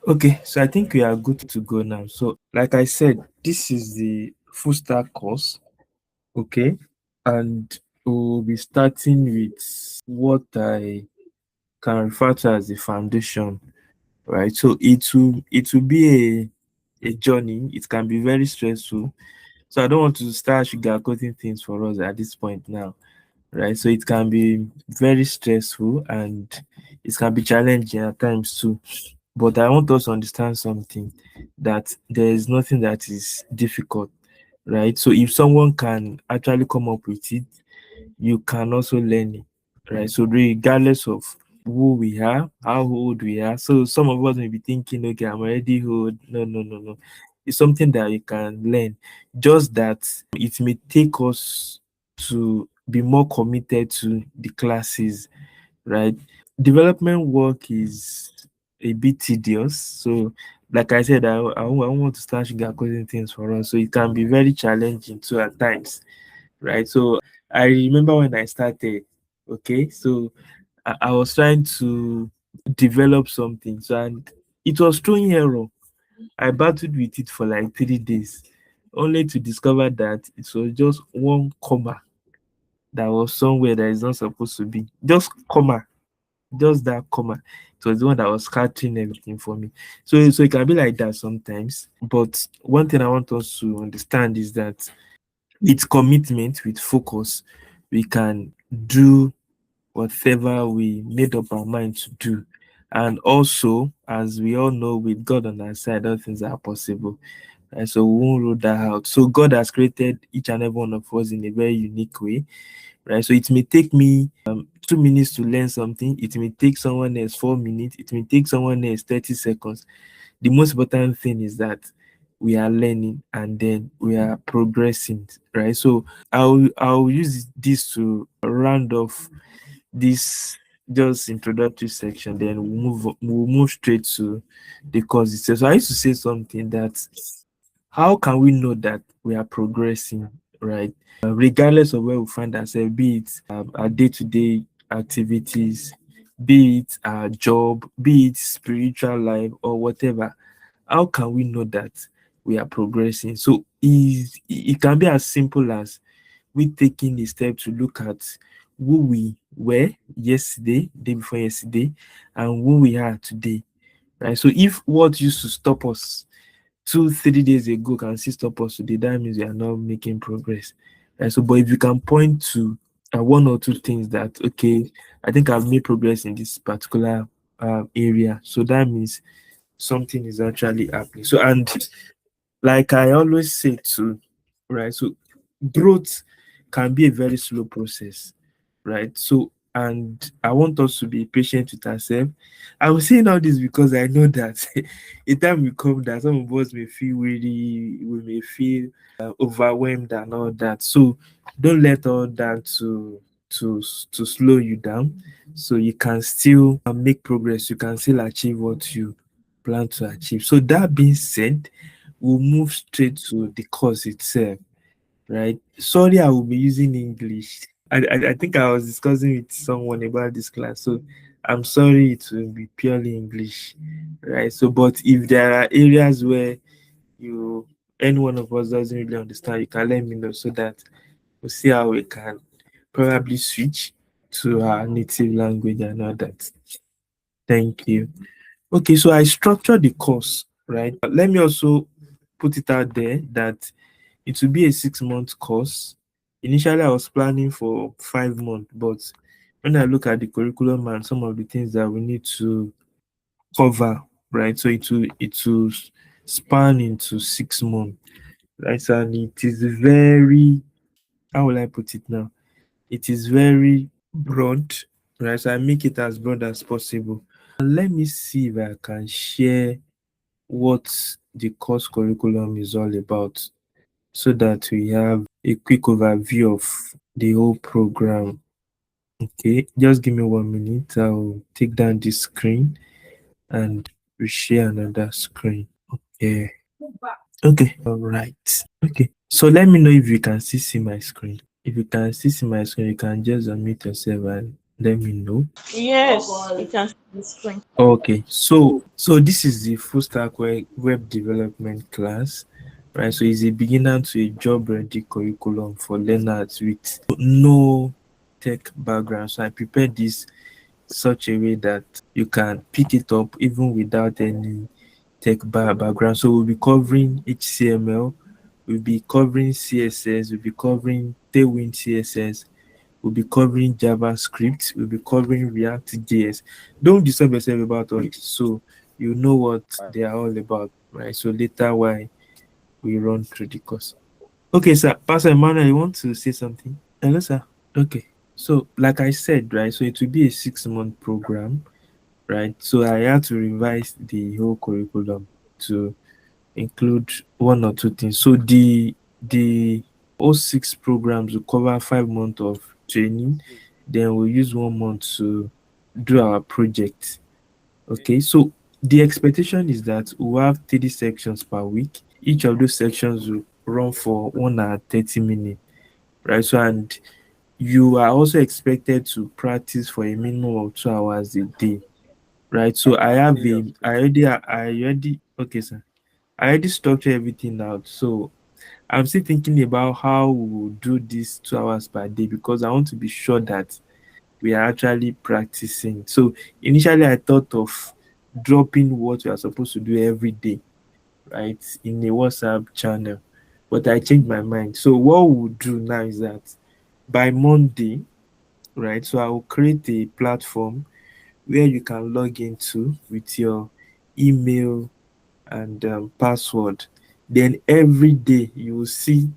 Okay, so I think we are good to go now. So, like I said, this is the full stack course, okay, and we'll be starting with what I can refer to as the foundation, right? So it will be a journey. It can be very stressful. So I don't want to start sugarcoating things for us at this point now, right? So it can be very stressful and it can be challenging at times too. But I want us to understand something, that there is nothing that is difficult, right? So if someone can actually come up with it, you can also learn it, right? So regardless of who we are, how old we are. So some of us may be thinking, okay, I'm already old. No, no, no, no. It's something that you can learn. Just that it may take us to be more committed to the classes, right? Development work is a bit tedious. So, like I said, I don't want to start sugarcoating things for us. So, it can be very challenging too at times, right? So, I remember when I started, okay, so I was trying to develop something. So, and it was throwing error. I battled with it for like 3 days, only to discover that it was just one comma that was somewhere that is not supposed to be. Just comma, just that comma. It was the one that was scattering everything for me. So it can be like that sometimes. But one thing I want us to understand is that with commitment, with focus, we can do whatever we made up our mind to do. And also, as we all know, with God on our side, all things are possible. And so we won't rule that out. So God has created each and every one of us in a very unique way, right? So it may take me 2 minutes to learn something. It may take someone else 4 minutes. It may take someone else 30 seconds. The most important thing is that we are learning and then we are progressing, right? So I'll use this to round off this just introductory section. Then we'll move straight to the course itself. So I used to say something that, how can we know that we are progressing, right? Regardless of where we find ourselves, be it our day-to-day activities, be it our job, be it spiritual life or whatever. How can we know that we are progressing? So it can be as simple as we taking a step to look at who we were yesterday, day before yesterday, and who we are today, right? So if what used to stop us 2 3 days ago can still stop us today, that means we are not making progress, right? So but if you can point to one or two things that, okay, I think I've made progress in this particular area, so that means something is actually happening. So, and like I always say too, right? So growth can be a very slow process, right? So, and I want us to be patient with ourselves. I'm saying all this because I know that a time will come that some of us may feel weary, we may feel overwhelmed and all that. So don't let all that to slow you down. So you can still make progress. You can still achieve what you plan to achieve. So that being said, we'll move straight to the course itself, right? Sorry, I will be using English. I think I was discussing with someone about this class, so I'm sorry it will be purely English, right? So, but if there are areas where you any one of us doesn't really understand, you can let me know so that we'll see how we can probably switch to our native language and all that. Thank you. Okay, so I structured the course, right? Let me also put it out there that it will be a 6 month course. Initially, I was planning for 5 months, but when I look at the curriculum and some of the things that we need to cover, right? So it will span into 6 months, right? So, and it is very, how will I put it now? It is very broad, right? So I make it as broad as possible. And let me see if I can share what the course curriculum is all about so that we have a quick overview of the whole program. Okay, just give me 1 minute. I'll take down this screen and share another screen. Yeah. Okay. All right. Okay. So let me know if you can still see my screen. If you can still see my screen, you can just unmute yourself and Let me know. Yes, you can see the screen. Okay, so this is the full stack web development class, right? So it's a beginner to a job ready curriculum for learners with no tech background. So I prepared this such a way that you can pick it up even without any background. So we'll be covering HTML, we'll be covering CSS, we'll be covering Tailwind CSS, we'll be covering JavaScript, we'll be covering React JS. Don't disturb yourself about all this. So you know what they are all about, right? So later why we run through the course. Okay, sir. Pastor Emmanuel, you want to say something? Hello, sir. Okay. So like I said, right, so it will be a 6-month program, right? So I had to revise the whole curriculum to include one or two things. So the all 6 programs will cover 5 months of training. Then we'll use 1 month to do our project. Okay, so the expectation is that we'll have 30 sections per week. Each of those sections will run for 1 hour 30 minutes, right? So and you are also expected to practice for a minimum of 2 hours a day, right? So I already okay, sir. I already structured everything out. So I'm still thinking about how we will do this 2 hours per day because I want to be sure that we are actually practicing. So initially I thought of dropping what we are supposed to do every day, right, in a WhatsApp channel. But I changed my mind. So what we'll do now is that by Monday, right, so I will create a platform where you can log into with your email and password. Then every day you will see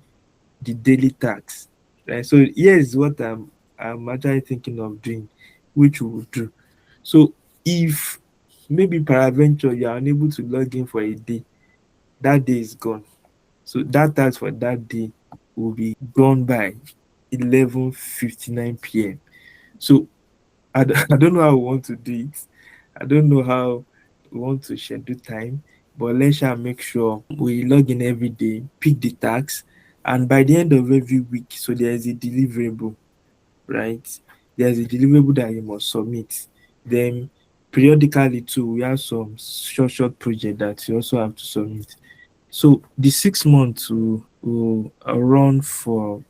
the daily tasks. Right. So here's what I'm actually thinking of doing, which we will do. So if maybe peradventure you are unable to log in for a day, that day is gone. So that task for that day will be gone by 11:59 p.m. So I don't know how we want to do it. I don't know how we want to schedule time, but let's shall make sure we log in every day, pick the tasks, and by the end of every week, so there is a deliverable, right? There's a deliverable that you must submit. Then periodically too, we have some short project that you also have to submit. So the 6 months will run for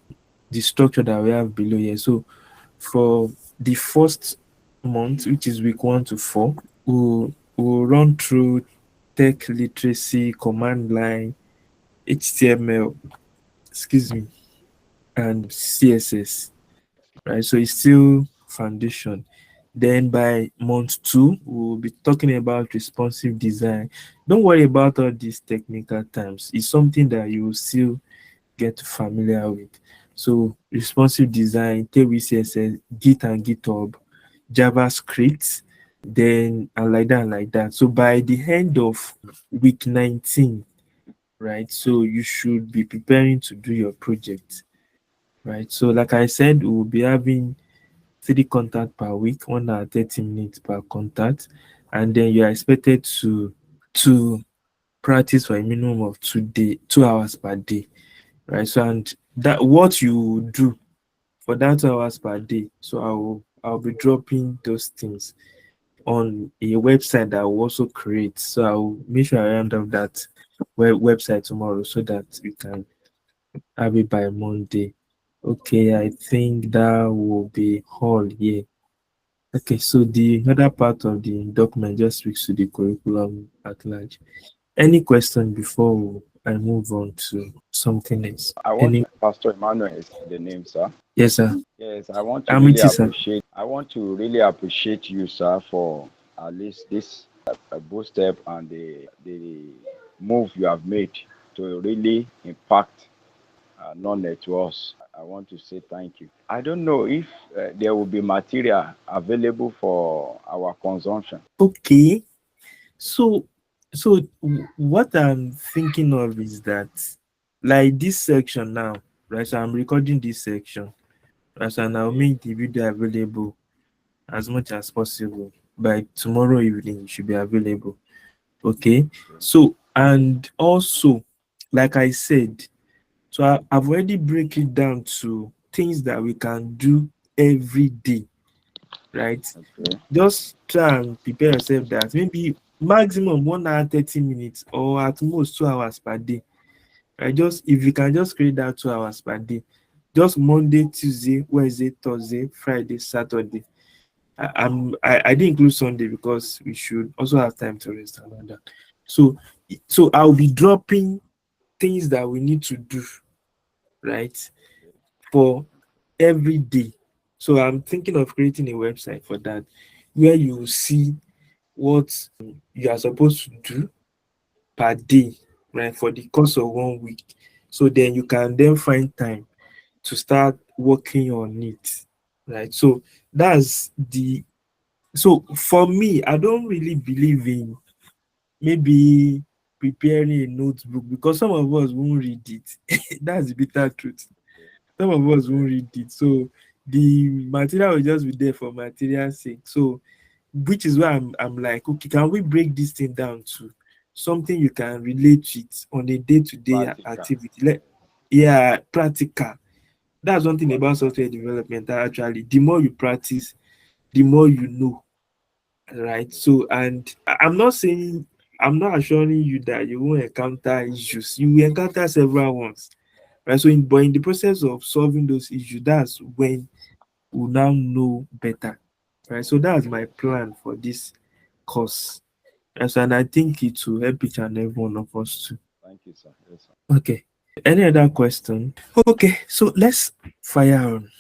the structure that we have below here. So for the first month, which is week 1 to 4, we'll run through tech literacy, command line, HTML, excuse me, and CSS, right? So it's still foundation. Then by month 2, we'll be talking about responsive design. Don't worry about all these technical terms. It's something that you will still get familiar with. So responsive design, Tailwind CSS, Git and GitHub, JavaScript, then and like that and like that. So by the end of week 19, right? So you should be preparing to do your project, right? So like I said, we'll be having 3 contact per week, 1 hour 30 minutes per contact, and then you are expected to practice for a minimum of 2 hours per day, right? So and that what you do for that 2 hours per day. So I'll be dropping those things on a website that I will also create. So I'll make sure I round up that website tomorrow so that we can have it by Monday. Okay, I think that will be all here. Okay, so the other part of the document just speaks to the curriculum at large. Any question before I move on to something else? I want Any? Pastor Emmanuel is the name, sir. Yes, sir. Yes, I want to I'm really with you, sir. appreciate. I want to really appreciate you, sir, for at least this boost step and the move you have made to really impact knowledge to us. I want to say thank you. I don't know if there will be material available for our consumption. Okay, so what I'm thinking of is that like this section now, right? So I'm recording this section, right? So and I'll make the video available as much as possible by tomorrow evening. It should be available. Okay, so and also, like I said, so I've already break it down to things that we can do every day, right? Okay. Just try and prepare yourself that maybe maximum 1 hour 30 minutes or at most 2 hours per day. Right? Just if you can just create that 2 hours per day, just Monday, Tuesday, Wednesday, Thursday, Friday, Saturday. I didn't include Sunday because we should also have time to rest and all that. So I'll be dropping things that we need to do, right, for every day. So I'm thinking of creating a website for that where you will see what you are supposed to do per day, right, for the course of 1 week. So then you can then find time to start working on it, right? So that's the so for me, I don't really believe in maybe preparing a notebook because some of us won't read it. That's the bitter truth. Some of us won't read it. So the material will just be there for material's sake. So which is why I'm like, okay, can we break this thing down to something you can relate with on a day-to-day Practical. activity? Yeah, practical. That's one thing about Practical. software development. Actually, the more you practice, the more you know, right? So, and I'm not saying, I'm not assuring you that you won't encounter issues. You will encounter several ones, right? So, but in the process of solving those issues, that's when we now know better, right? So that's my plan for this course. Yes, and I think it will help each and every one of us too. Thank you, sir. Yes, sir. Okay. Any other question? Okay, so let's fire on.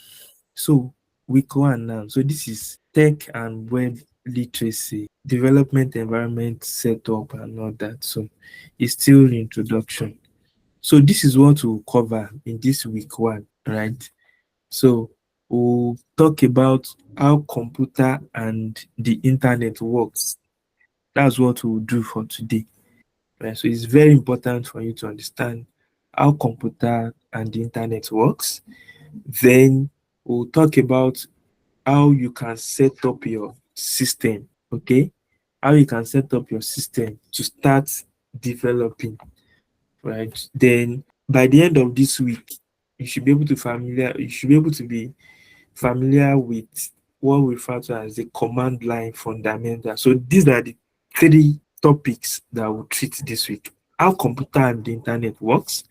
So week one now. So this is tech and web literacy, development environment setup and all that. So it's still introduction. So this is what we'll cover in this week one, right? So we'll talk about how computer and the internet works. That's what we'll do for today. Right? So it's very important for you to understand how computer and the internet works. Then we'll talk about how you can set up your system. Okay, how you can set up your system to start developing. Right. Then by the end of this week, you should be able to be familiar with what we refer to as the command line fundamental. So these are the three topics that we'll treat this week: how computer and the internet works,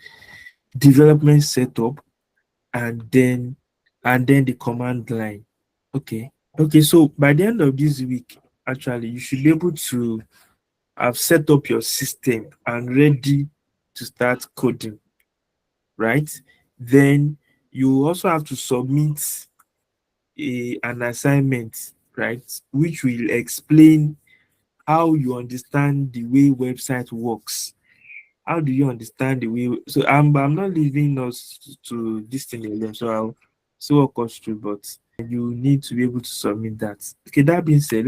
development setup, and then the command line. Okay. Okay, so by the end of this week, actually, you should be able to have set up your system and ready to start coding, right? Then you also have to submit an assignment, right, which will explain how you understand the way website works. How do you understand the way? So I'm not leaving us to this thing alone. So I'll still walk us through, but you need to be able to submit that. Okay, that being said,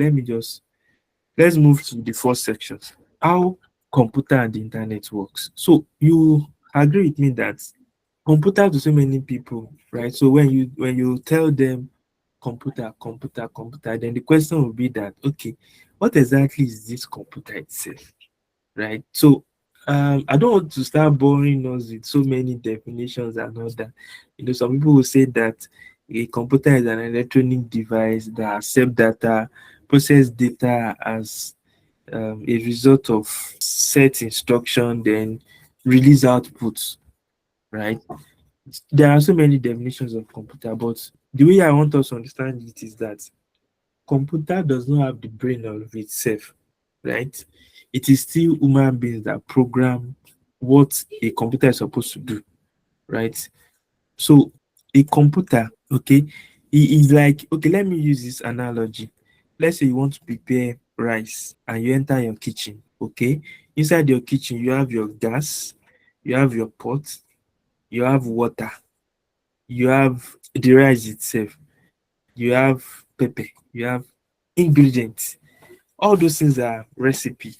let's move to the first section. How computer and the internet works. So you agree with me that computer to so many people, right? So when you tell them computer, computer, computer, then the question will be that, okay, what exactly is this computer itself, right? So I don't want to start boring us with so many definitions and all that. Some people will say that a computer is an electronic device that accepts data, process data as a result of set instruction, then release outputs, right? There are so many definitions of computer, but the way I want us to understand it is that computer does not have the brain of itself, right? It is still human beings that program what a computer is supposed to do, right? So a computer, okay, it is like, okay, let me use this analogy. Let's say you want to prepare rice and you enter your kitchen, okay? Inside your kitchen, you have your gas, you have your pot, you have water, you have the rice itself, you have pepper, you have ingredients. All those things are recipe,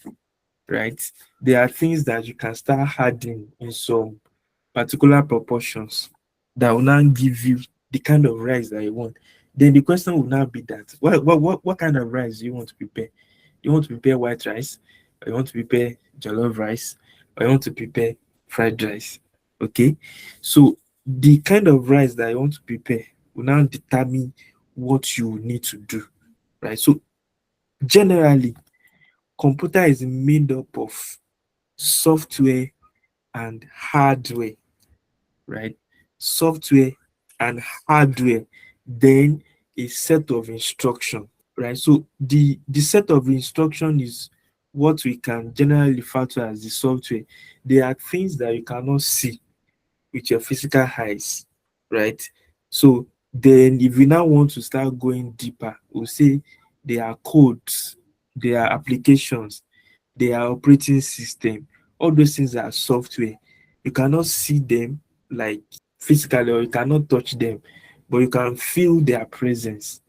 right? They are things that you can start adding in some particular proportions that will now give you the kind of rice that you want. Then the question will now be that what kind of rice do you want to prepare? You want to prepare white rice, or you want to prepare jollof rice, or you want to prepare fried rice. Okay. So the kind of rice that you want to prepare will now determine what you need to do, right? So generally, computer is made up of software and hardware, right? Software and hardware, then a set of instruction, right? So the set of instruction is what we can generally refer to as the software. They are things that you cannot see with your physical eyes, right? So then if we now want to start going deeper, we'll say there are codes, there are applications, they are operating system. All those things are software. You cannot see them like physically, or you cannot touch them, but you can feel their presence,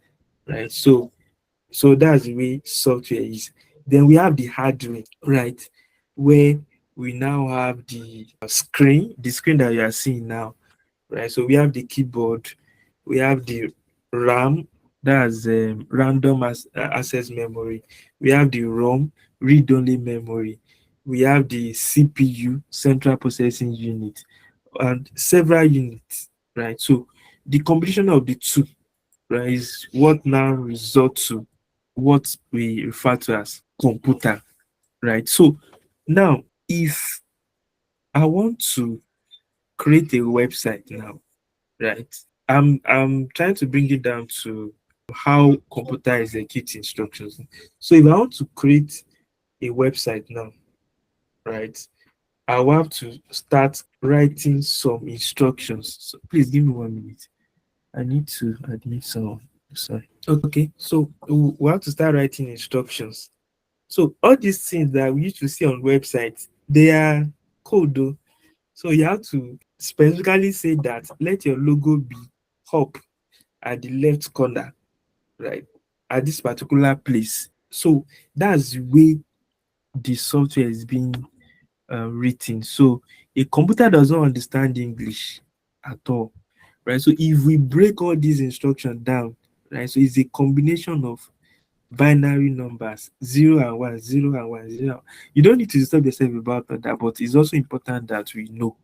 right? So that's the way software is. Then we have the hardware, right? Where we now have the screen that you are seeing now, right? So we have the keyboard, we have the RAM, that's random access memory. We have the ROM, read-only memory. We have the CPU, central processing unit, and several units, right? So the combination of the two, right, is what now result to what we refer to as computer, right? So now, if I want to create a website now, right? I'm trying to bring it down to how computer executes instructions. So if I want to create a website now, right, I want to start writing some instructions. So please give me 1 minute. I need to admit someone. Sorry. Okay, so we have to start writing instructions. So all these things that we used to see on websites, they are code though. So you have to specifically say that let your logo be up at the left corner, right? At this particular place. So that's the way the software is being written. So a computer does not understand English at all, right? So if we break all these instructions down, right? So it's a combination of binary numbers, 0 and 1, 0 and 1, 0. You don't need to disturb yourself about that, but it's also important that we know,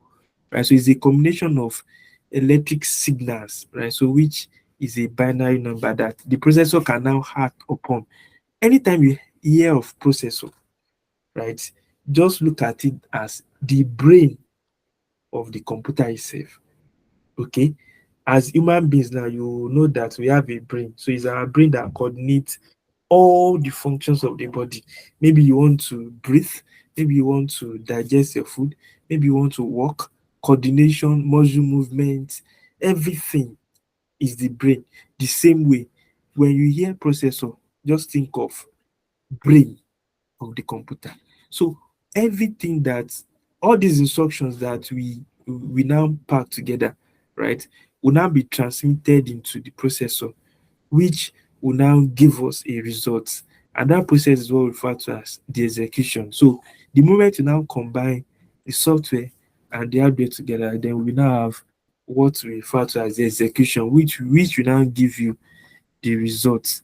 right? So it's a combination of electric signals, right? So which is a binary number that the processor can now act upon. Anytime you hear of processor, right, just look at it as the brain of the computer itself. Okay, as human beings now, you know that we have a brain. So it's our brain that coordinates all the functions of the body. Maybe you want to breathe, maybe you want to digest your food, maybe you want to walk, coordination, muscle movement, everything is the brain. The same way, when you hear processor, just think of brain of the computer. So everything that all these instructions that we now pack together, right, will now be transmitted into the processor, which will now give us a result. And that process is what we refer to as the execution. So the moment you now combine the software and the hardware together, then we now have what we refer to as the execution, which will now give you the results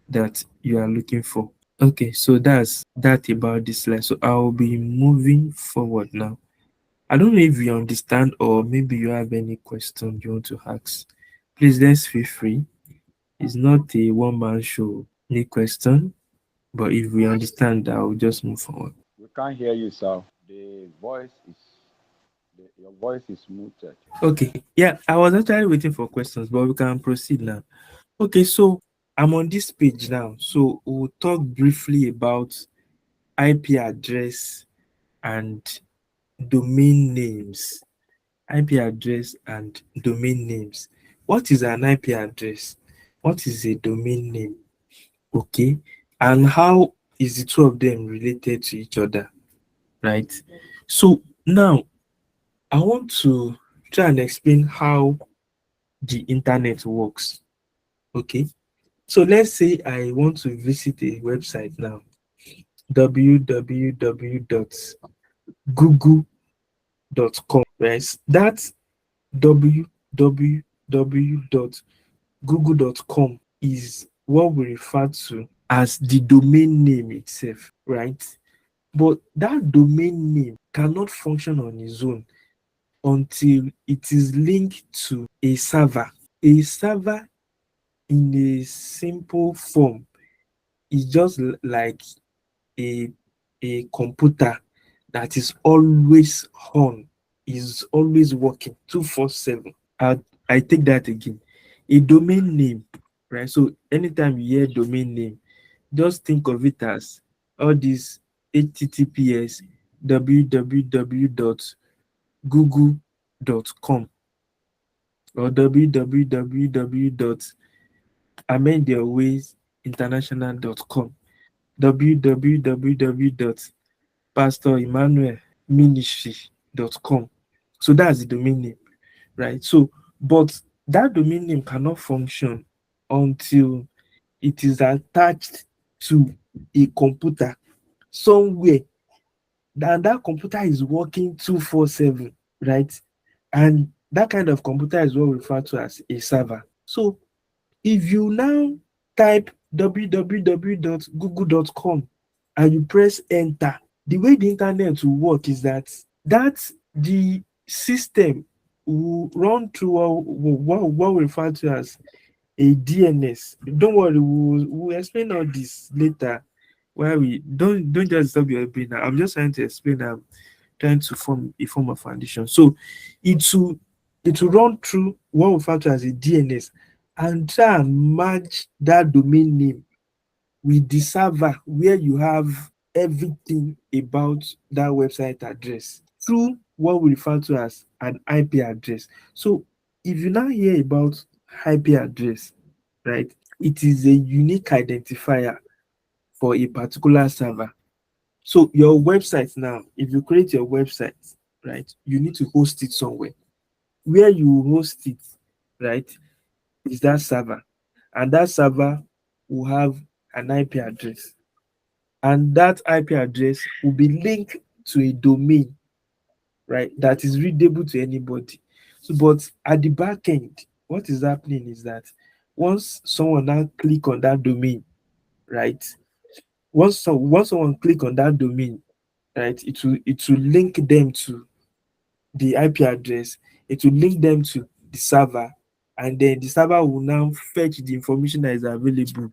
that you are looking for. Okay, so that's that about this slide. So I'll be moving forward now. I don't know if you understand or maybe you have any question you want to ask. Please let's feel free. It's not a one-man show. Any question? But if we understand, I'll just move forward. We can't hear you, sir. Your voice is muted. Okay, yeah, I was actually waiting for questions, but we can proceed now. Okay, so I'm on this page now. So we'll talk briefly about IP address and domain names. IP address and domain names. What is an IP address? What is a domain name? Okay, and how is the two of them related to each other, right? So now I want to try and explain how the internet works. Okay, so let's say I want to visit a website now, www.google.com, right? That's www.google.com is what we refer to as the domain name itself, right? But that domain name cannot function on its own until it is linked to a server. A server in a simple form, it's just like a computer that is always on, is always working 247. I take that again. A domain name, right? So anytime you hear domain name, just think of it as all these https www.google.com or www.amendyourwaysinternational.com, www.pastoremmanuelministry.com. So that's the domain name, right? So, but that domain name cannot function until it is attached to a computer somewhere, and that computer is working 247, right? And that kind of computer is what we refer to as a server. So if you now type www.google.com and you press enter, the way the internet will work is that the system will run through what we refer to as a DNS. Don't worry, we'll explain all this later. Why we don't just stop your brain now. I'm just trying to explain. Trying to form a form of foundation. So it will run through what we refer to as a DNS and try and match that domain name with the server where you have everything about that website address through what we refer to as an IP address. So if you now hear about IP address, right, it is a unique identifier for a particular server. So your website now, if you create your website, right, you need to host it somewhere. Where you host it, right, is that server. And that server will have an IP address. And that IP address will be linked to a domain, right, that is readable to anybody. So, but at the back end, what is happening is that once someone now click on that domain, right, once someone click on that domain, right, it will link them to the IP address, it will link them to the server, and then the server will now fetch the information that is available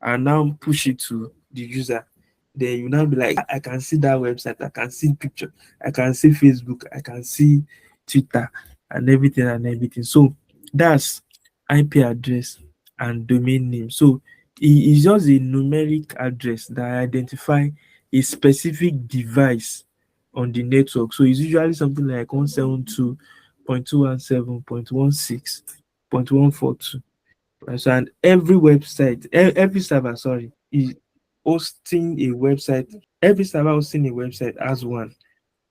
and now push it to the user. Then you now be like, I can see that website, I can see picture, I can see Facebook, I can see Twitter and everything. So that's IP address and domain name. So it's just a numeric address that identify a specific device on the network. So it's usually something like 172.217.16.142. Right? So and every website, every server, sorry, is hosting a website. Every server hosting a website has one.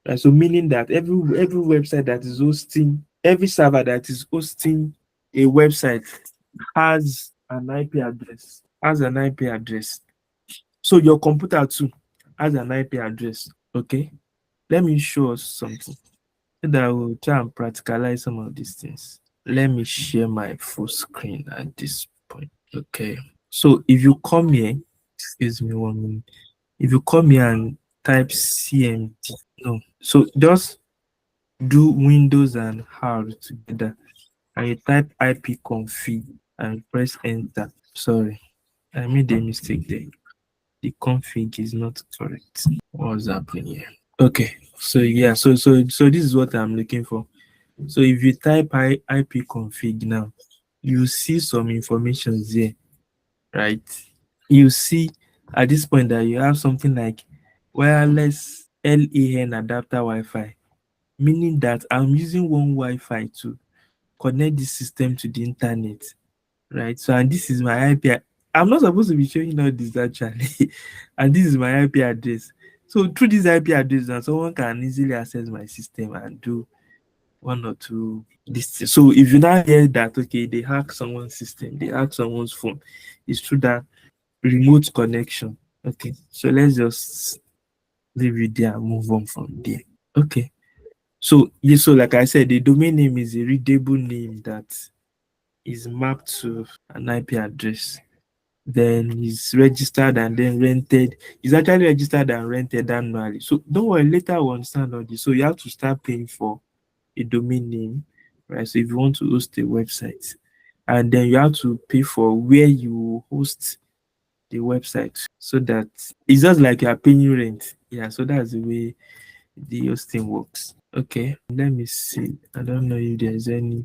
Right? So meaning that every website that is hosting, every server that is hosting a website has an IP address. Has an IP address. So your computer too has an IP address. Okay. Let me show us something so that we'll try and practicalize some of these things. Let me share my full screen at this point. Okay. So if you come here, excuse me 1 minute. If you come here and type CMD, no. So just do Windows and R together and you type ipconfig and press enter. Sorry, I made a mistake there. The config is not correct. What's happening here? Okay, so yeah, so this is what I'm looking for. So if you type ipconfig now, you see some information there, right? You see at this point that you have something like wireless LAN adapter Wi-Fi, meaning that I'm using one Wi-Fi to connect this system to the internet, right? So and this is my IP. I'm not supposed to be showing all this actually, and this is my IP address. So through this IP address, now someone can easily access my system and do one or two this thing. So if you now hear that okay, they hack someone's system, they hack someone's phone, it's through that remote connection. Okay, so let's just leave it there and move on from there. Okay. So yeah, so like I said, the domain name is a readable name that is mapped to an IP address. Then it's registered and then rented. It's actually registered and rented annually. So don't worry, later we'll understand all this. So you have to start paying for a domain name, right? So if you want to host a website, and then you have to pay for where you host the website, so that it's just like you are paying rent. Yeah, so that's the way the hosting works. Okay, let me see. I don't know if there's any.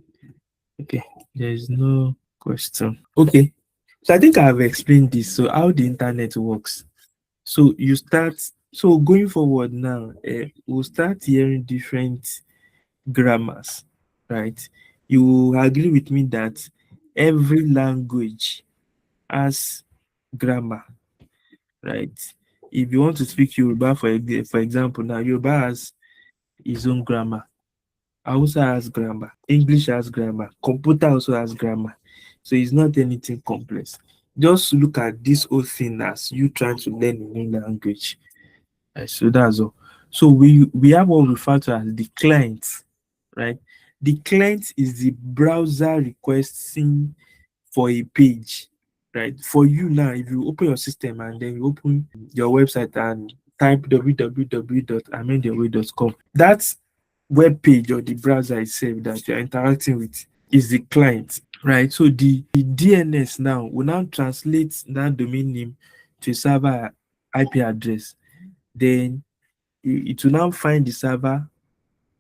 Okay, there's no question. Okay, so I think I've explained this. So how the internet works. So you start. So going forward now, we'll start hearing different grammars, right? You will agree with me that every language has grammar, right? If you want to speak Yoruba, for example, now Yoruba has its own grammar. Hausa has grammar. English has grammar. Computer also has grammar. So it's not anything complex. Just look at this whole thing as you trying to learn a new language. So that's all. So we have what we refer to as the client, right? The client is the browser requesting for a page, right? For you now, if you open your system and then you open your website and type www.amendiaway.com, that web page or the browser itself that you're interacting with is the client, right? So the DNS now will now translate that domain name to a server IP address. Then it will now find the server.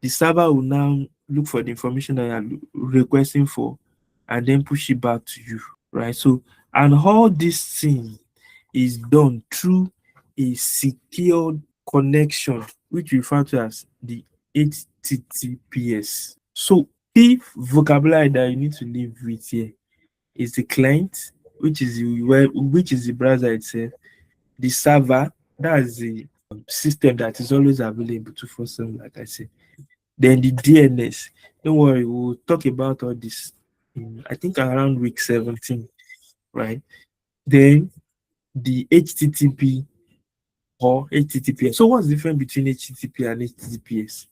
The server will now look for the information that you're requesting for and then push it back to you, right? So, and all this thing is done through a secured connection, which we refer to as the HTTPS. So, key vocabulary that you need to live with here is the client, which is the web, which is the browser itself, the server, that's the system that is always available 247, like I said. Then the DNS. Don't worry, we'll talk about all this in, I think, around week 17, right? Then the HTTP or HTTPS. So what's the difference between HTTP and HTTPS?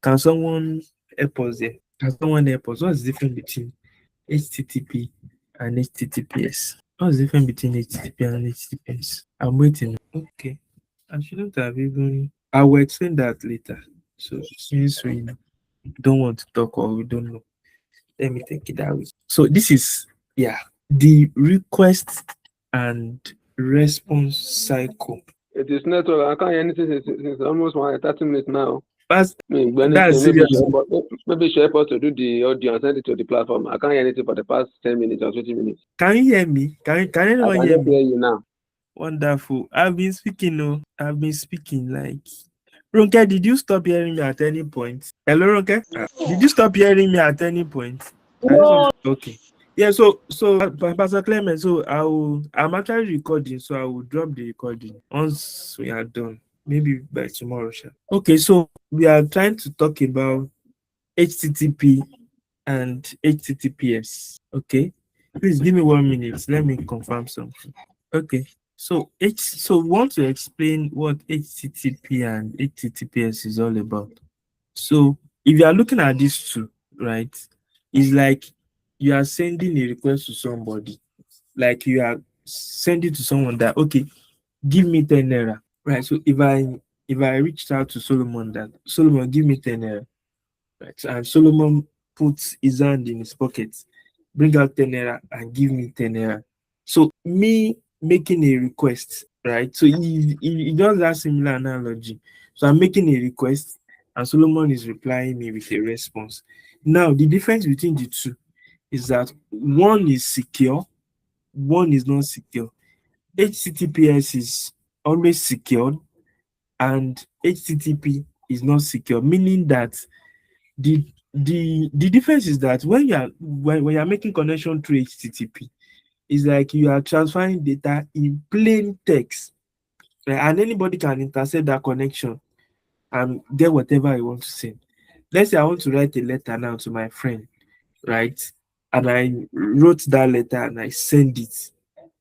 Can someone help us there? Can someone help us? What's the difference between HTTP and HTTPS? What's the difference between HTTP and HTTPS? I'm waiting. Okay. I shouldn't have even. I will explain that later. So since we don't want to talk or we don't know, let me take it that way. So this is, yeah, the request and response cycle. It is network. I can't hear anything since almost 30 minutes now. That's When that's maybe serious. maybe share us to do the audio and send it to the platform. I can't hear anything for the past 10 minutes or 20 minutes. Can you hear me? Can I anyone can hear just me? hear you now. Wonderful. I've been speaking. No, I've been speaking like. Ronke, did you stop hearing me at any point? Hello, Ronke. Did you stop hearing me at any point? No. Okay. Yeah. Pastor Clement. So I'm actually recording. So I will drop the recording once we are done. Maybe by tomorrow. Okay. So we are trying to talk about HTTP and HTTPS. Okay. Please give me 1 minute. Let me confirm something. Okay. So we want to explain what HTTP and HTTPS is all about. So if you are looking at these two, right, it's like you are sending a request to somebody, like you are sending to someone that, okay, give me 10 naira, right? So if I reached out to Solomon, that Solomon, give me 10 naira, right? And Solomon puts his hand in his pocket, bring out 10 naira and give me 10 naira. So me making a request, right? So he does that similar analogy. So I'm making a request and Solomon is replying me with a response. Now the difference between the two is that one is secure, one is not secure. HTTPS is always secured and HTTP is not secure, meaning that the difference is that when you're making connection through HTTP, it's like you are transferring data in plain text, right? And anybody can intercept that connection and get whatever you want to send. Let's say I want to write a letter now to my friend, right? And I wrote that letter and I send it,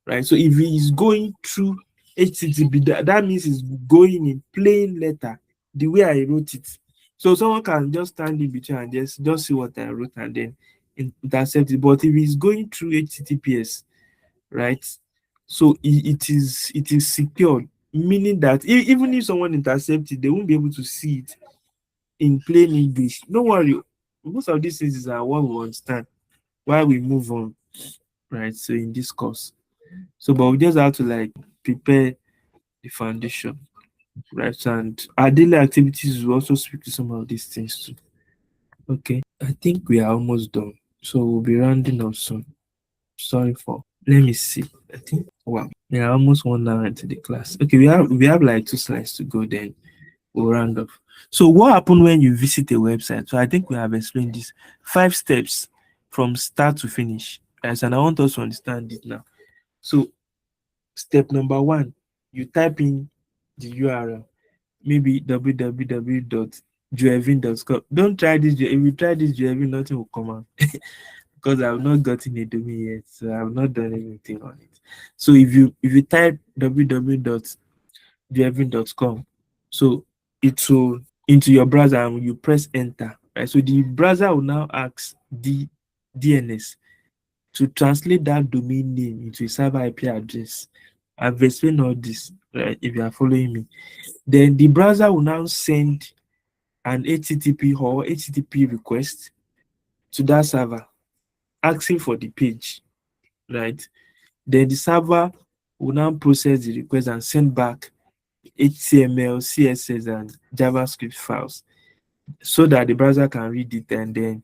right? So if it is going through HTTP, that means it's going in plain letter, the way I wrote it. So someone can just stand in between and just see what I wrote and then intercept it. But if it's going through HTTPS, right? So it is secured, meaning that even if someone intercepts it, they won't be able to see it in plain English. Don't worry, most of these things are what we understand. while we move on, right? So in this course, so but we just have to like prepare the foundation, right? And our daily activities will also speak to some of these things too. Okay, I think we are almost done, so we'll be rounding up soon. Sorry for. Let me see. I think wow, we are almost 1 hour into the class. Okay, we have like 2 slides to go. Then we'll round up. So what happened when you visit a website? So I think we have explained this 5 steps from start to finish. Yes, and I want us to understand it now. So step number one, you type in the URL, maybe www.joevin.com. Don't try this. If you try this, Joevin, nothing will come out because I've not gotten a domain yet, so I've not done anything on it. So if you type www.joevin.com, so it will into your browser and you press enter, right? So the browser will now ask the DNS to translate that domain name into a server IP address. I've explained all this, right? If you are following me, then the browser will now send an HTTP or HTTP request to that server asking for the page, right? Then the server will now process the request and send back HTML, CSS, and JavaScript files so that the browser can read it and then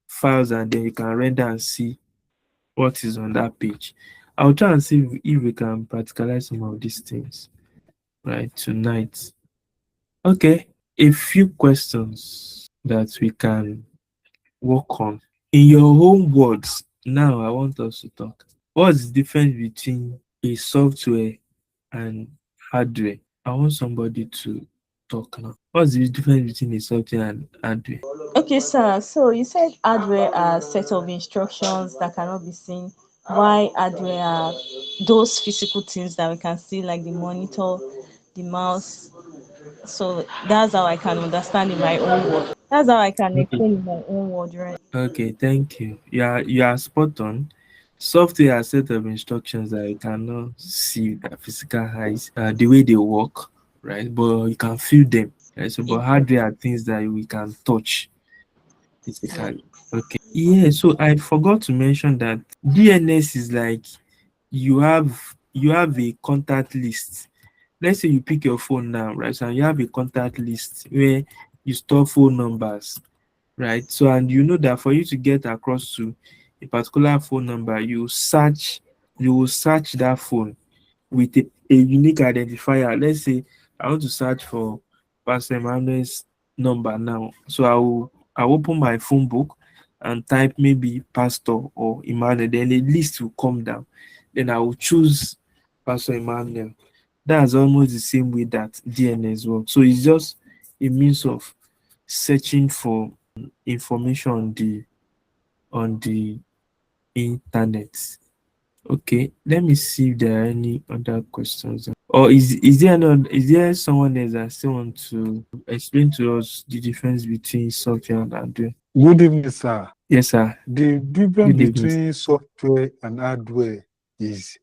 files, and then you can render and see what is on that page. I'll try and see if we can practicalize some of these things right tonight. Okay, a few questions that we can work on. In your own words, now I want us to talk. What's the difference between a software and hardware? I want somebody to talk now. What's the difference between a software and hardware? Okay, sir. So you said hardware are set of instructions that cannot be seen. Why hardware are those physical things that we can see, like the monitor, the mouse. So that's how I can understand in my own word. That's how I can Okay. explain in my own word, right? Okay, thank you. You are spot on. Software are a set of instructions that you cannot see with the physical eyes, the way they work, right? But you can feel them. Right? So, but Yes. hardware are things that we can touch physically. Okay. Yeah. So I forgot to mention that DNS is like you have a contact list. Let's say you pick your phone now, right? So you have a contact list where you store phone numbers, right? So and you know that for you to get across to a particular phone number, you will search that phone with a unique identifier. Let's say I want to search for Pastor Emmanuel's number now. So I'll open my phone book and type maybe Pastor or Emmanuel. Then a list will come down. Then I will choose Pastor Emmanuel. That's almost the same way that DNS works. So it's just a means of searching for information on the internet. Okay, let me see if there are any other questions. Or is there someone else that still want to explain to us the difference between software and hardware? Good evening, sir. Yes, sir. The difference Good evening. between software and hardware is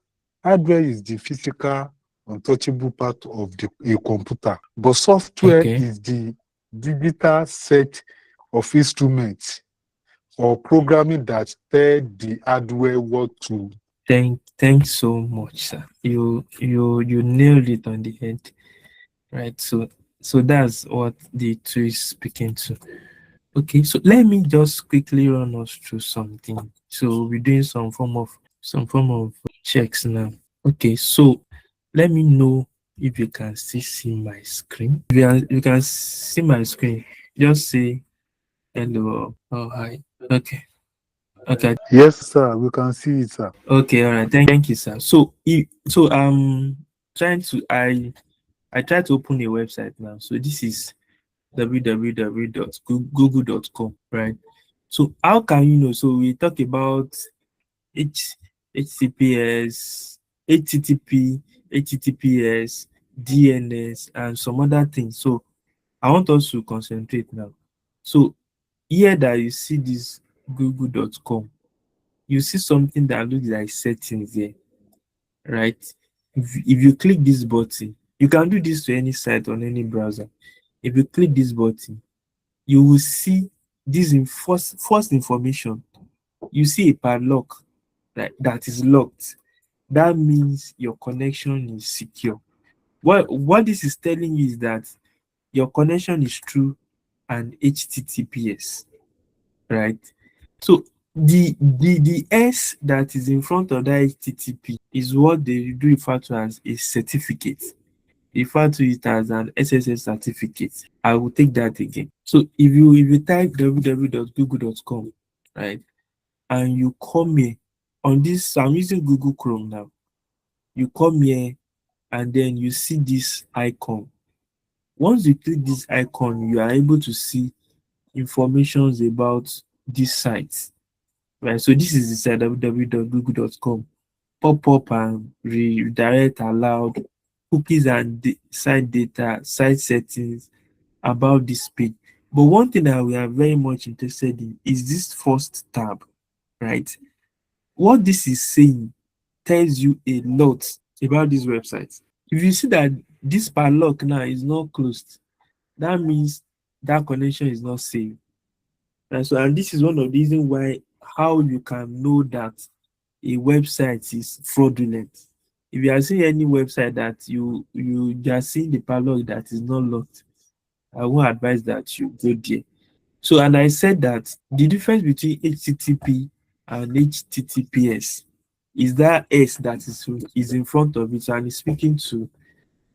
the physical, untouchable part of a computer, but software Okay. is the digital set of instruments or programming that tell the hardware what to. Thanks so much, sir. You nailed it on the head. Right. So that's what the two is speaking to. Okay, so let me just quickly run us through something. So we're doing some form of checks now. Okay, so let me know if you can still see my screen. If you can see my screen, just say hello. Oh, hi. Okay. Okay. Yes, sir, we can see it, sir. Okay. All right. Thank you, sir. So trying to I tried to open a website now. So this is www.google.com, right? So how can you know? So we talk about H HTTPS, HTTP, HTTPS, DNS, and some other things. So I want us to concentrate now. So here that you see this google.com, you see something that looks like settings there, right? If you click this button, you can do this to any site on any browser. If you click this button, you will see this in first information you see a padlock that is locked, that means your connection is secure. What this is telling you is that your connection is through an HTTPS, right? So the S that is in front of that HTTP is what they do refer to as a certificate. Refer to it as an SSL certificate. I will take that again. So if you type www.google.com, right, and you come here on this, I'm using Google Chrome now. You come here and then you see this icon. Once you click this icon, you are able to see informations about this site. Right. So this is the site www.google.com. Pop up and redirect allowed, cookies and site data, site settings about this page. But one thing that we are very much interested in is this first tab, right? What this is saying tells you a lot about this website. If you see that this padlock now is not closed, that means that connection is not safe. And so, and this is one of the reasons why how you can know that a website is fraudulent. If you are seeing any website that you are seeing the padlock that is not locked, I won't advise that you go there. So, and I said that the difference between HTTP and HTTPS is that S that is in front of it and is speaking to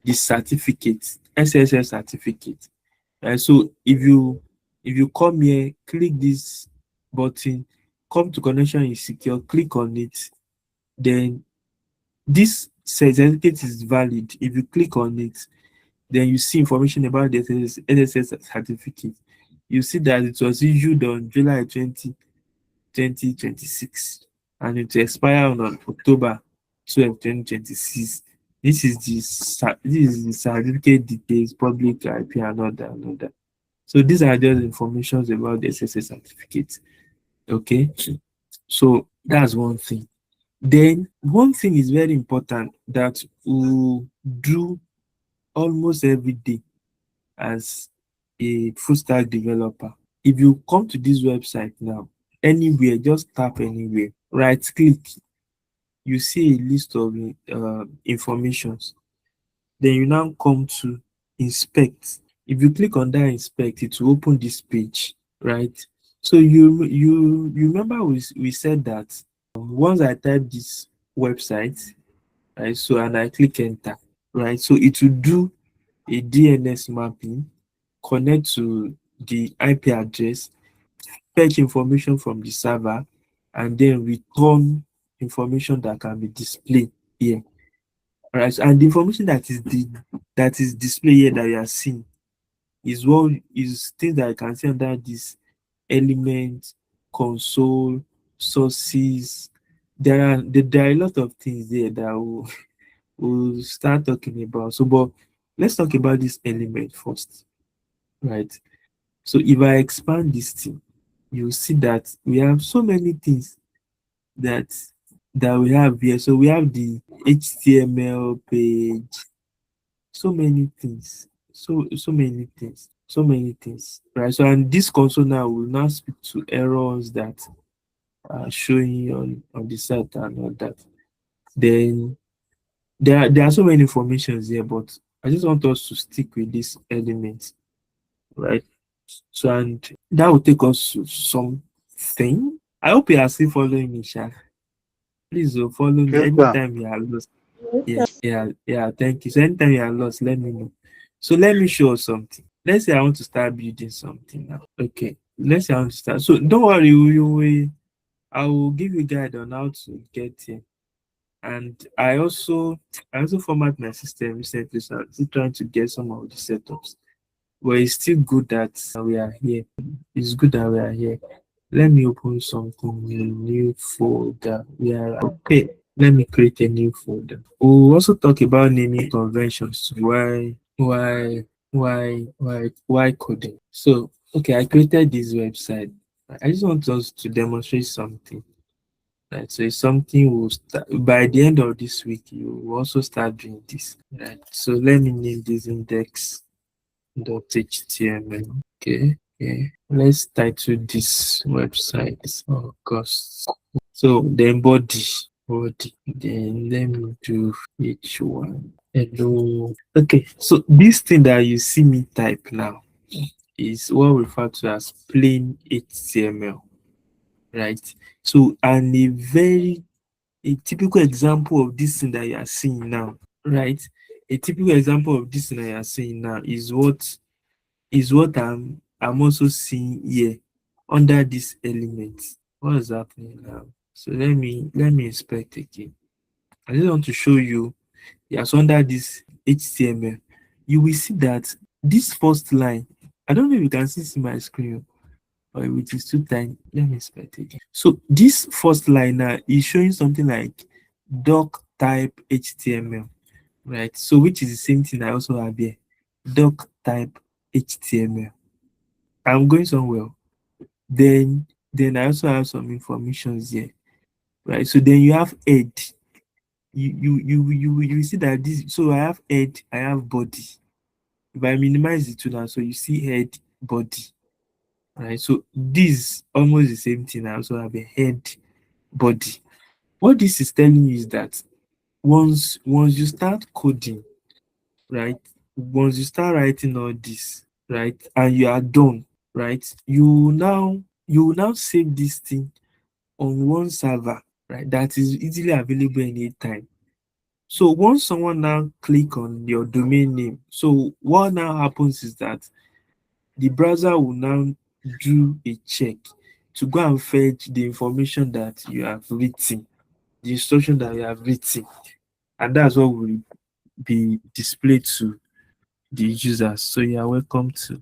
the certificate, SSL certificate. And so if you come here, click this button, come to connection is secure, click on it, then this certificate is valid. If you click on it, then you see information about the SSL certificate. You see that it was issued on July 20, 2026, and it will expire on October 12, 2026. This is the certificate details, public IP, and other. So these are just informations about the SSL certificate. Okay, so that's one thing. Then one thing is very important that we do almost every day as a full stack developer. If you come to this website now, anywhere, just tap anywhere, right click, you see a list of informations. Then you now come to inspect. If you click on that inspect, it will open this page, right? So you remember we said that once I type this website, right, so and I click enter, right, so it will do a DNS mapping, connect to the IP address, fetch information from the server, and then return information that can be displayed here. Right, and the information that is displayed here that you are seeing is things that I can see under this element, console, sources. There are a lot of things there that we'll start talking about. So, but let's talk about this element first, right? So if I expand this thing, you'll see that we have so many things that we have here. So we have the HTML page, so many things, so many things, right? So and this console now will now speak to errors that are showing on the site and all that. Then there are so many informations here, but I just want us to stick with this element, right? So and that will take us to something. I hope you are still following me, Sha. Please follow me Yes, sir. anytime you are lost. Yeah. Thank you. So anytime you are lost, let me know. So let me show us something. Let's say I want to start building something now. Okay. Let's say I want to start. So don't worry, I will give you a guide on how to get here. And I also format my system recently, so I'm still trying to get some of the setups. But it's still good that we are here. It's good that we are here. Let me open something new folder. We are okay. Let me create a new folder. We'll also talk about naming conventions. Why coding? So okay, I created this website. I just want us to demonstrate something. Right, so it's something we'll start by the end of this week. You will also start doing this. Right. So let me name this index.html. Okay. Okay, let's title this website August. So then body. Then let me do each one. Hello. Okay, so this thing that you see me type now is what we refer to as plain HTML, right? So, and a typical example of this thing that you are seeing now, right? A typical example of this thing that you are seeing now is what I'm also seeing here under this element. What is happening now? So let me inspect again. I just want to show you, yes, under this HTML, you will see that this first line, I don't know if you can see my screen or which is too tiny. Let me inspect it again. So this first line now is showing something like doc type HTML, right? So which is the same thing I also have here, doc type HTML. I'm going somewhere. Then I also have some informations here, right? So then you have head. You see that this. So I have head, I have body. If I minimize the two now, so you see head, body, right? So this almost the same thing. I also have a head, body. What this is telling you is that once you start coding, right? Once you start writing all this, right, and you are done, right? You will now save this thing on one server, right? That is easily available anytime. So once someone now click on your domain name, so what now happens is that the browser will now do a check to go and fetch the information that you have written, the instruction that you have written, and that's what will be displayed to the users. So you are welcome to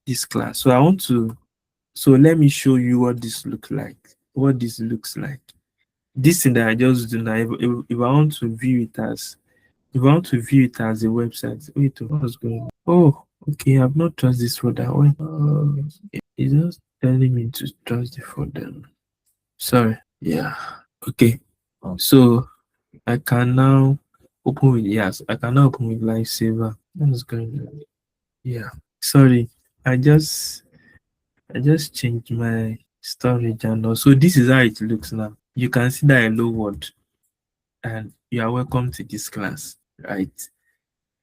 this class. So let me show you what this looks like. What this looks like. This thing that I just do now, if I want to view it as a website, wait, what's going on? Oh, okay, I've not trust this folder. Wait, it's just telling me to trust the folder. Sorry. Yeah. Okay. So I can now open with Lifesaver. What's going on? Yeah. Sorry. I just changed my storage and also this is how it looks now. You can see that hello world and you are welcome to this class, right?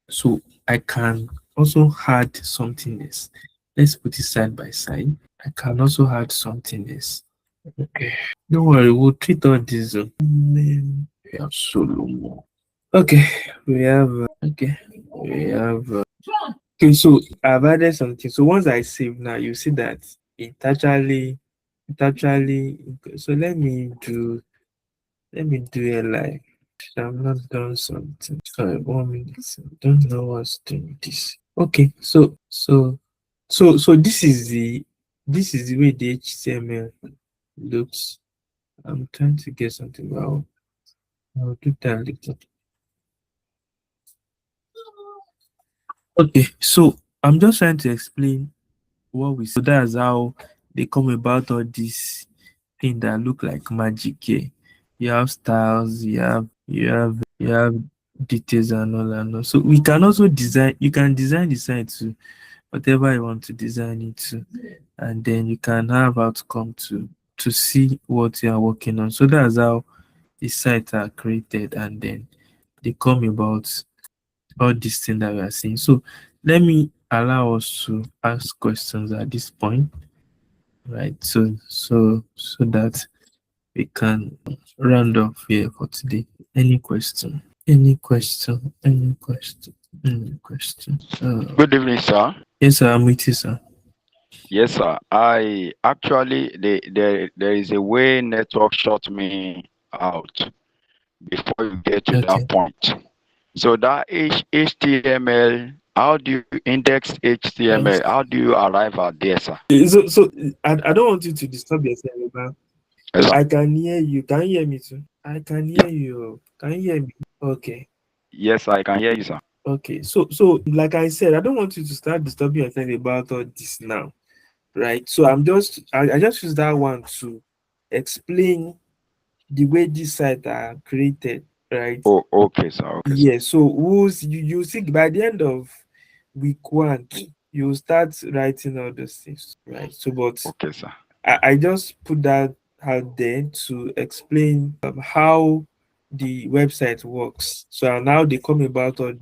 So I can also add something else. Let's put it side by side. I can also add something else. Okay. Don't worry, we'll treat all these. We have Solomon. Okay, okay, so I've added something. So once I save now, you see that it actually so let me do a live. I've not done something. Sorry, 1 minute. I don't know what's doing this. Okay, so this is the way the HTML looks. I'm trying to get something. Well, I'll do that later. Okay, so I'm just trying to explain what we see. So that's how they come about all this thing that look like magic here. You have styles, you have details and all and all. So we can also design, you can design the site to whatever you want to design it to, and then you can have outcome to see what you are working on. So that's how the sites are created and then they come about all these things that we are seeing. So let me allow us to ask questions at this point, right? So that we can round off here for today. Any question? Any question? Any question? Any question? Good evening, sir. Yes, sir, I'm with you, sir. Yes, sir. I actually there is a way network shut me out before you get to Okay. that point. So that HTML, how do you index HTML? How do you arrive at there, sir? So I don't want you to disturb yourself, man. Yes, sir. I can hear you. Can you hear me too? I can hear you. Can you hear me? Okay. Yes, I can hear you, sir. Okay. So like I said, I don't want you to start disturbing yourself about all this now, right? So I just use that one to explain the way these sites are created, right? Oh, okay, sir. Okay, sir. Yeah. So you see by the end of week 1, you start writing all those things, right? So, but Okay, sir. I just put that out there to explain how the website works. So now they come about all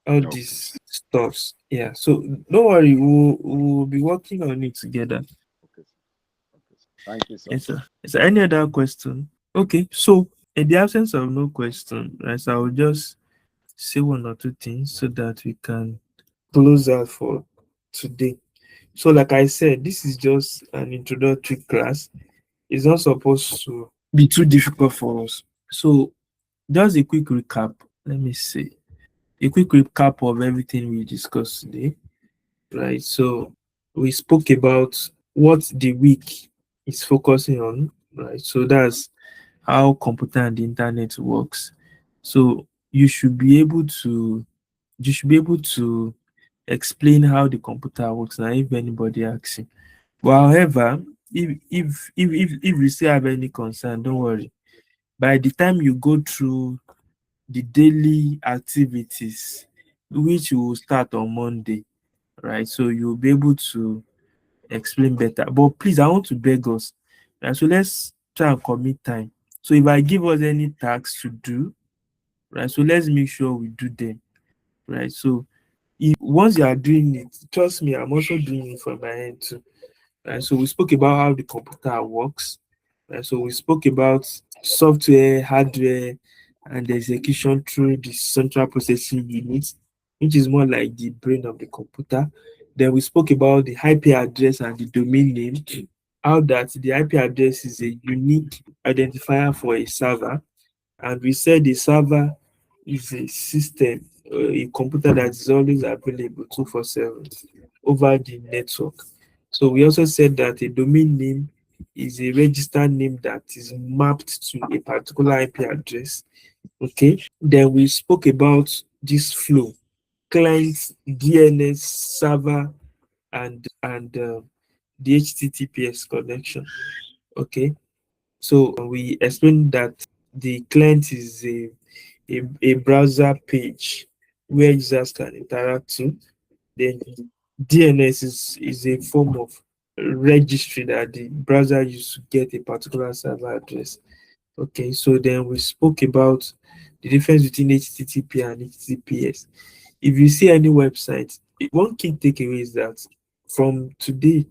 Okay. these stuffs. Yeah. So don't worry, we'll be working on it together. Okay, sir. Okay, sir. Thank you, sir. Yes, sir. Is there any other question? Okay. So in the absence of no question, right, so I will just say one or two things so that we can close out for today. So, like I said, this is just an introductory class. It's not supposed to be too difficult for us. So, just a quick recap. Let me see. A quick recap of everything we discussed today. Right. So, we spoke about what the week is focusing on. Right. So, that's how computer and the internet works. So, you should be able to explain how the computer works now if anybody asks you. But however, if you still have any concern, don't worry. By the time you go through the daily activities, which will start on Monday, right? So you'll be able to explain better. But please, I want to beg us. Right? So let's try and commit time. So if I give us any tasks to do, right? So let's make sure we do them, right? So if once you are doing it, trust me, I'm also doing it from my end too. Right? So we spoke about how the computer works. Right? So we spoke about software, hardware, and the execution through the central processing unit, which is more like the brain of the computer. Then we spoke about the IP address and the domain name, how that the IP address is a unique identifier for a server. And we said the server is a system, a computer that is always available 247 over the network. So we also said that a domain name is a registered name that is mapped to a particular IP address. Okay. Then we spoke about this flow: client, DNS, server, and the HTTPS connection. Okay. So we explained that the client is a browser page where users can interact to. Then DNS is a form of registry that the browser used to get a particular server address. Okay, so then we spoke about the difference between HTTP and HTTPS. If you see any website, one key takeaway is that from today,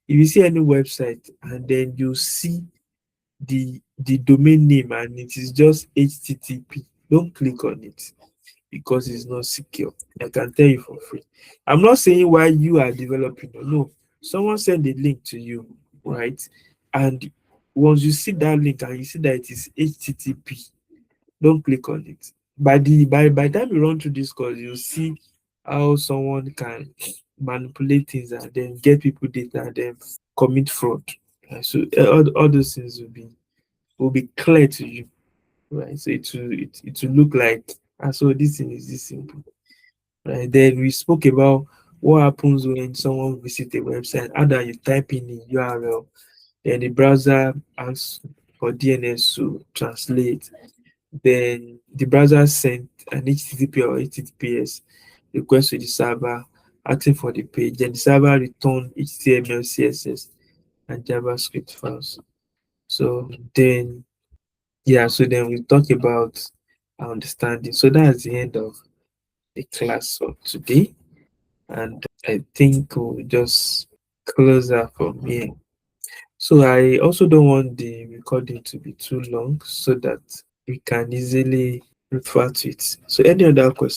if you see any website and then you see the domain name and it is just HTTP, don't click on it because it's not secure. I can tell you for free. I'm not saying why you are developing. No, someone send a link to you, right? And once you see that link and you see that it is HTTP, don't click on it. By the time you run through this course, you'll see how someone can manipulate things and then get people data and then commit fraud. So all those things will be clear to you, right? So it will look like, so this thing is this simple. Right. Then we spoke about what happens when someone visits a website. How that you type in the URL, then the browser asks for DNS to translate. Then the browser sent an HTTP or HTTPS request to the server asking for the page. Then the server returned HTML, CSS, and JavaScript files. So then, yeah, so then we talk about our understanding. So that's the end of the class for today. And I think we'll just close that from here. So I also don't want the recording to be too long so that we can easily refer to it. So any other questions?